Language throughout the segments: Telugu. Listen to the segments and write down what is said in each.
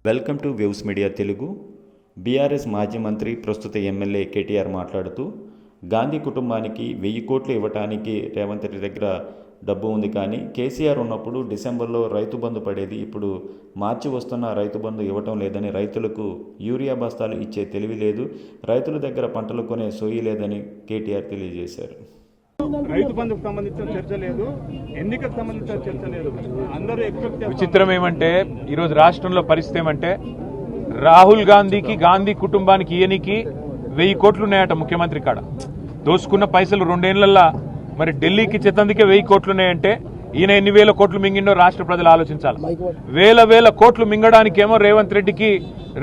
Welcome to waves media Telugu. BRS మాజీ మంత్రి ప్రస్తుత ఎమ్మెల్యే కేటీఆర్ మాట్లాడుతూ గాంధీ కుటుంబానికి 1000 కోట్లు ఇవ్వటానికి రేవంత్ రెడ్డి దగ్గర డబ్బు ఉంది, కానీ కేసీఆర్ ఉన్నప్పుడు డిసెంబర్లో రైతు బంధు పడేది, ఇప్పుడు మార్చి వస్తున్న రైతు బంధు ఇవ్వటం లేదని, రైతులకు యూరియా బస్తాలు ఇచ్చే తెలివి లేదు, రైతుల దగ్గర పంటలు కొనే సోయి లేదని కేటీఆర్ తెలియజేశారు. రైతు బంధుకు సంబంధించిన చర్చ లేదు, ఎన్నికకు సంబంధించిన చర్చ లేదు. అందరూ ఎక్స్పెక్ట్. విచిత్రం ఏమంటే ఈరోజు రాష్ట్రంలో పరిస్థితి ఏమంటే రాహుల్ గాంధీకి గాంధీ కుటుంబానికి ఈయనకి 1000 కోట్లు ఉన్నాయట ముఖ్యమంత్రి కాడ. దోసుకున్న పైసలు 2 ఏళ్లల్లా మరి ఢిల్లీకి చెత్తందుకే 1000 కోట్లు ఉన్నాయంటే ఈయన ఎన్ని వేల కోట్లు మింగిండో రాష్ట్ర ప్రజలు ఆలోచించాలి. వేల కోట్లు మింగడానికేమో రేవంత్ రెడ్డికి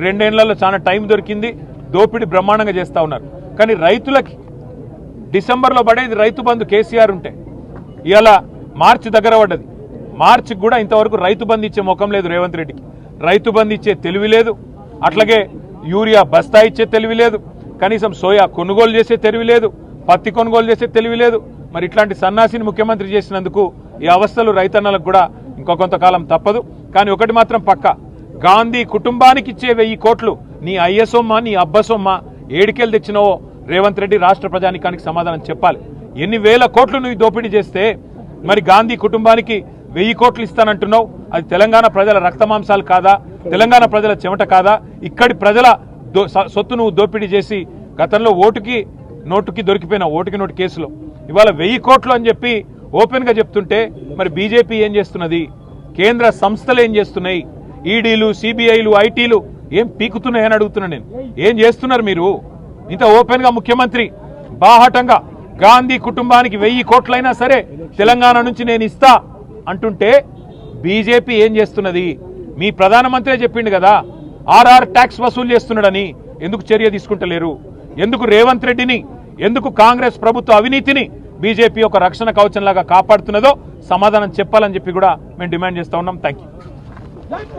2 ఏళ్లలో చాలా టైం దొరికింది, దోపిడీ బ్రహ్మాండంగా చేస్తా ఉన్నారు. కానీ రైతులకి డిసెంబర్లో పడేది రైతు బంధు కేసీఆర్ ఉంటే ఇవాళ మార్చి దగ్గర పడ్డది. మార్చికి కూడా ఇంతవరకు రైతు బంధు ఇచ్చే ముఖం లేదు రేవంత్ రెడ్డికి. రైతు బంధు ఇచ్చే తెలివి లేదు, అట్లాగే యూరియా బస్తా ఇచ్చే తెలివి లేదు, కనీసం సోయా కొనుగోలు చేసే తెలివి లేదు, పత్తి కొనుగోలు చేసే తెలివి లేదు. మరి ఇట్లాంటి సన్నాసిని ముఖ్యమంత్రి చేసినందుకు ఈ అవస్థలు రైతన్నలకు కూడా ఇంకో కొంతకాలం తప్పదు. కానీ ఒకటి మాత్రం పక్క, గాంధీ కుటుంబానికి ఇచ్చే 1000 కోట్లు నీ అయ్యసొమ్మ నీ అబ్బసొమ్మ ఏడికెళ్ళి తెచ్చినవో రేవంత్ రెడ్డి రాష్ట్ర ప్రజానికానికి సమాధానం చెప్పాలి. ఎన్ని వేల కోట్లు నువ్వు దోపిడీ చేస్తే మరి గాంధీ కుటుంబానికి 1000 కోట్లు ఇస్తానంటున్నావు, అది తెలంగాణ ప్రజల రక్తమాంసాలు కాదా, తెలంగాణ ప్రజల చెమట కాదా? ఇక్కడి ప్రజల సొత్తు నువ్వు దోపిడీ చేసి గతంలో నోటుకి దొరికిపోయిన ఓటుకి నోటు కేసులో ఇవాళ 1000 కోట్లు అని చెప్పి ఓపెన్ గా చెప్తుంటే మరి బీజేపీ ఏం చేస్తున్నది, కేంద్ర సంస్థలు ఏం చేస్తున్నాయి, ఈడీలు సిబిఐలు ఐటీలు ఏం పీకుతున్నాయని అడుగుతున్నా నేను. ఏం చేస్తున్నారు మీరు? ఇంత ఓపెన్ గా ముఖ్యమంత్రి బాహటంగా గాంధీ కుటుంబానికి 1000 కోట్లైనా సరే తెలంగాణ నుంచి నేను ఇస్తా అంటుంటే బీజేపీ ఏం చేస్తున్నది? మీ ప్రధానమంత్రి చెప్పిండు కదా ఆర్ఆర్ ట్యాక్స్ వసూలు చేస్తున్నాడని. ఎందుకు చర్య తీసుకుంటలేరు? ఎందుకు రేవంత్ రెడ్డిని, ఎందుకు కాంగ్రెస్ ప్రభుత్వ అవినీతిని బీజేపీ ఒక రక్షణ కవచంలాగా కాపాడుతున్నదో సమాధానం చెప్పాలని చెప్పి కూడా మేము డిమాండ్ చేస్తా ఉన్నాం. Thank you.